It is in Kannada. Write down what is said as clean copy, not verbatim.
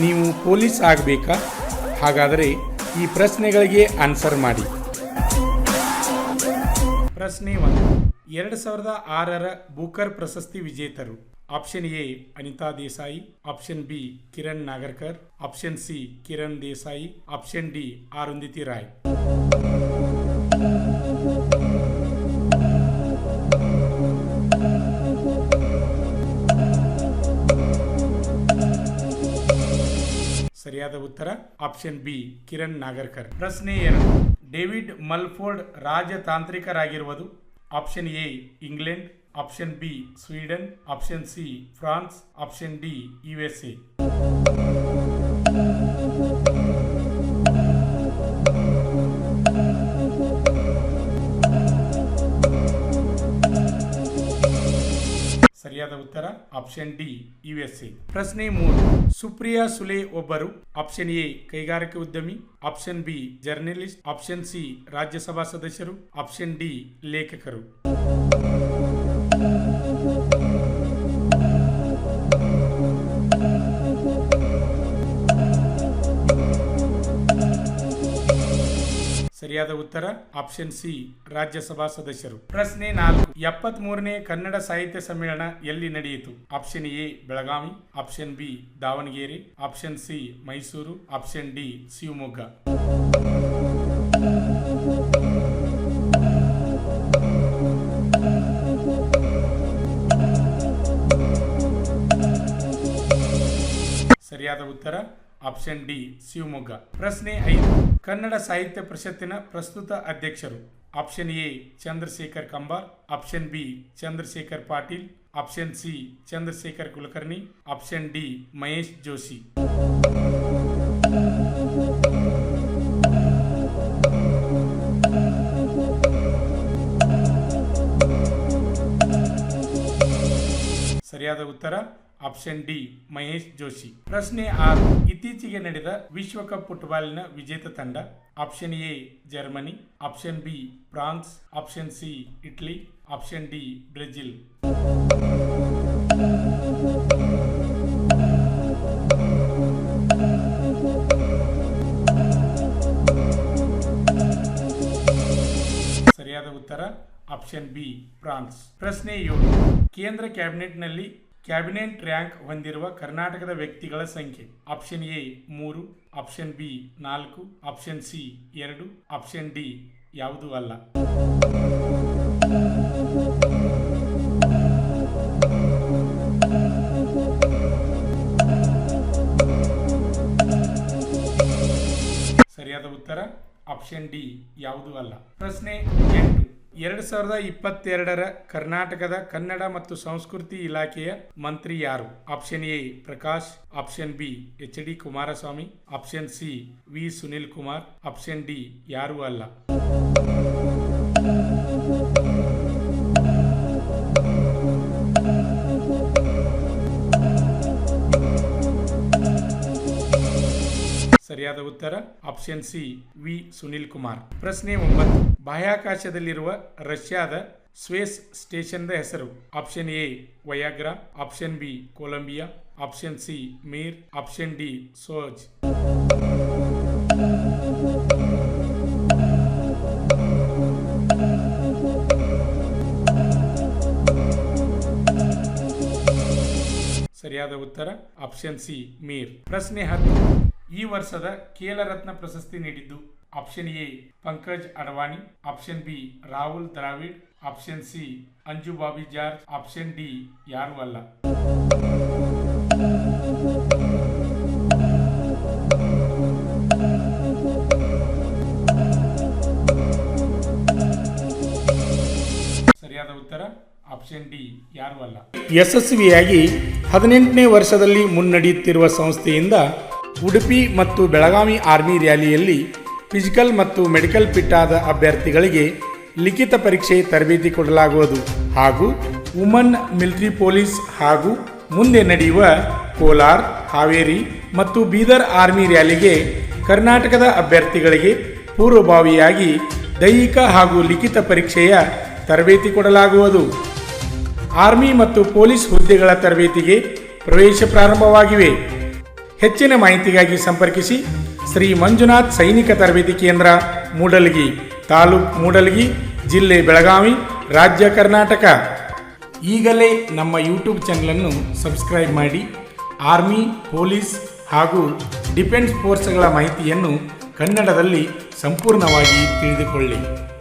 ನೀವು ಪೊಲೀಸ್ ಆಗಬೇಕಾ? ಹಾಗಾದರೆ ಈ ಪ್ರಶ್ನೆಗಳಿಗೆ ಆನ್ಸರ್ ಮಾಡಿ. ಪ್ರಶ್ನೆ 1. 2006 ಬೂಕರ್ ಪ್ರಶಸ್ತಿ ವಿಜೇತರು. Option A Anita Desai, option B Kiran Nagarkar, option C Kiran Desai, option D Arundhati Roy. ಸರಿಯಾದ ಉತ್ತರ ಆಪ್ಷನ್ ಬಿ ಕಿರಣ್ ನಾಗರ್ಕರ್. ಪ್ರಶ್ನೆ 2. ಡೇವಿಡ್ ಮಲ್ಫೋರ್ಡ್ ರಾಜತಾಂತ್ರಿಕರಾಗಿರುವುದು. Option A England, option B Sweden, option C France, option D USA. ಸರಿಯಾದ ಉತ್ತರ ಆಪ್ಷನ್ ಡಿ USA. ಪ್ರಶ್ನೆ 3. ಸುಪ್ರಿಯಾ ಸುಲೆ ಒಬ್ಬರು. ಆಪ್ಷನ್ ಎ ಕೈಗಾರಿಕೆ ಉದ್ಯಮಿ, option B journalist, option C Rajya Sabha ಸದಸ್ಯರು, ಆಪ್ಷನ್ ಡಿ ಲೇಖಕರು. ಸರಿಯಾದ ಉತ್ತರ ಆಪ್ಷನ್ ಸಿ ರಾಜ್ಯಸಭಾ ಸದಸ್ಯರು. ಪ್ರಶ್ನೆ 4. 73ನೇ ಕನ್ನಡ ಸಾಹಿತ್ಯ ಸಮ್ಮೇಳನ ಎಲ್ಲಿ ನಡೆಯಿತು? Option A Belagavi, option B Davanagere, option C Mysuru, option D Shivamogga. ಸರಿಯಾದ ಉತ್ತರ ಆಪ್ಷನ್ ಡಿ ಶಿವಮೊಗ್ಗ. ಪ್ರಶ್ನೆ 5. ಕನ್ನಡ ಸಾಹಿತ್ಯ ಪರಿಷತ್ತಿನ ಪ್ರಸ್ತುತ ಅಧ್ಯಕ್ಷರು. Option A Chandrashekhar Kambar, option B Chandrashekhar Patil, option C Chandrashekhar Kulkarni, option D Mahesh Joshi. ಸರಿಯಾದ ಉತ್ತರ ಆಪ್ಷನ್ ಡಿ ಮಹೇಶ್ ಜೋಶಿ. ಪ್ರಶ್ನೆ 6. ಇತ್ತೀಚೆಗೆ ನಡೆದ ವಿಶ್ವಕಪ್ ಫುಟ್ಬಾಲಿನ ವಿಜೇತ ತಂಡ. Option A Germany, option B France, option C Italy, option D Brazil. ಸರಿಯಾದ ಉತ್ತರ ಆಪ್ಷನ್ ಬಿ ಫ್ರಾನ್ಸ್. ಪ್ರಶ್ನೆ 7. ಕೇಂದ್ರ ಕ್ಯಾಬಿನೆಟ್ನಲ್ಲಿ ಕ್ಯಾಬಿನೆಟ್ ರ್ಯಾಂಕ್ ಹೊಂದಿರುವ ಕರ್ನಾಟಕದ ವ್ಯಕ್ತಿಗಳ ಸಂಖ್ಯೆ. Option A 3, option B 4, option C 2, option D ಯಾವುದೂ ಅಲ್ಲ. ಸರಿಯಾದ ಉತ್ತರ ಆಪ್ಷನ್ ಡಿ ಯಾವುದೂ ಅಲ್ಲ. ಪ್ರಶ್ನೆ 8. 2022 ಕರ್ನಾಟಕದ ಕನ್ನಡ ಮತ್ತು ಸಂಸ್ಕೃತಿ ಇಲಾಖೆಯ ಮಂತ್ರಿ ಯಾರು? Option A Prakash, option B HD Kumaraswamy, option C V Sunil Kumar, option D ಯಾರೂ ಅಲ್ಲ. ಸರಿಯಾದ ಉತ್ತರ option C V Sunil Kumar. ಪ್ರಶ್ನೆ 9. ಬಾಹ್ಯಾಕಾಶದಲ್ಲಿರುವ ರಷ್ಯಾದ ಸ್ಪೇಸ್ ಸ್ಟೇಷನ್ದ ಹೆಸರು. Option A Viagra, option B Columbia, option C Mir, option D Soyuz. ಸರಿಯಾದ ಉತ್ತರ ಆಪ್ಷನ್ ಸಿ ಮೀರ್. ಪ್ರಶ್ನೆ 10. ಈ ವರ್ಷದ ಖೇಲ ರತ್ನ ಪ್ರಶಸ್ತಿ ನೀಡಿದ್ದು. Option A Pankaj Advani, option B Rahul Dravid, option C Anju Bobby George, option D ಯಾರೂ ಅಲ್ಲ. ಸರಿಯಾದ ಉತ್ತರ ಆಪ್ಷನ್ ಡಿ ಯಾರೂ ಅಲ್ಲ. ಯಶಸ್ವಿಯಾಗಿ 18ನೇ ವರ್ಷದಲ್ಲಿ ಮುನ್ನಡೆಯುತ್ತಿರುವ ಸಂಸ್ಥೆಯಿಂದ ಉಡುಪಿ ಮತ್ತು ಬೆಳಗಾವಿ ಆರ್ಮಿ ರ್ಯಾಲಿಯಲ್ಲಿ ಫಿಸಿಕಲ್ ಮತ್ತು ಮೆಡಿಕಲ್ ಫಿಟ್ ಆದ ಅಭ್ಯರ್ಥಿಗಳಿಗೆ ಲಿಖಿತ ಪರೀಕ್ಷೆ ತರಬೇತಿ ಕೊಡಲಾಗುವುದು ಹಾಗೂ ವುಮನ್ ಮಿಲಿಟರಿ ಪೊಲೀಸ್ ಹಾಗೂ ಮುಂದೆ ನಡೆಯುವ ಕೋಲಾರ, ಹಾವೇರಿ ಮತ್ತು ಬೀದರ್ ಆರ್ಮಿ ರ್ಯಾಲಿಗೆ ಕರ್ನಾಟಕದ ಅಭ್ಯರ್ಥಿಗಳಿಗೆ ಪೂರ್ವಭಾವಿಯಾಗಿ ದೈಹಿಕ ಹಾಗೂ ಲಿಖಿತ ಪರೀಕ್ಷೆಯ ತರಬೇತಿ ಕೊಡಲಾಗುವುದು. ಆರ್ಮಿ ಮತ್ತು ಪೊಲೀಸ್ ಹುದ್ದೆಗಳ ತರಬೇತಿಗೆ ಪ್ರವೇಶ ಪ್ರಾರಂಭವಾಗಿವೆ. ಹೆಚ್ಚಿನ ಮಾಹಿತಿಗಾಗಿ ಸಂಪರ್ಕಿಸಿ ಶ್ರೀ ಮಂಜುನಾಥ್ ಸೈನಿಕ ತರಬೇತಿ ಕೇಂದ್ರ, ಮೂಡಲಗಿ, ತಾಲೂಕು ಮೂಡಲಗಿ, ಜಿಲ್ಲೆ ಬೆಳಗಾವಿ, ರಾಜ್ಯ ಕರ್ನಾಟಕ. ಈಗಲೇ ನಮ್ಮ ಯೂಟ್ಯೂಬ್ ಚಾನಲನ್ನು ಸಬ್ಸ್ಕ್ರೈಬ್ ಮಾಡಿ ಆರ್ಮಿ, ಪೊಲೀಸ್ ಹಾಗೂ ಡಿಫೆನ್ಸ್ ಫೋರ್ಸ್ಗಳ ಮಾಹಿತಿಯನ್ನು ಕನ್ನಡದಲ್ಲಿ ಸಂಪೂರ್ಣವಾಗಿ ತಿಳಿದುಕೊಳ್ಳಿ.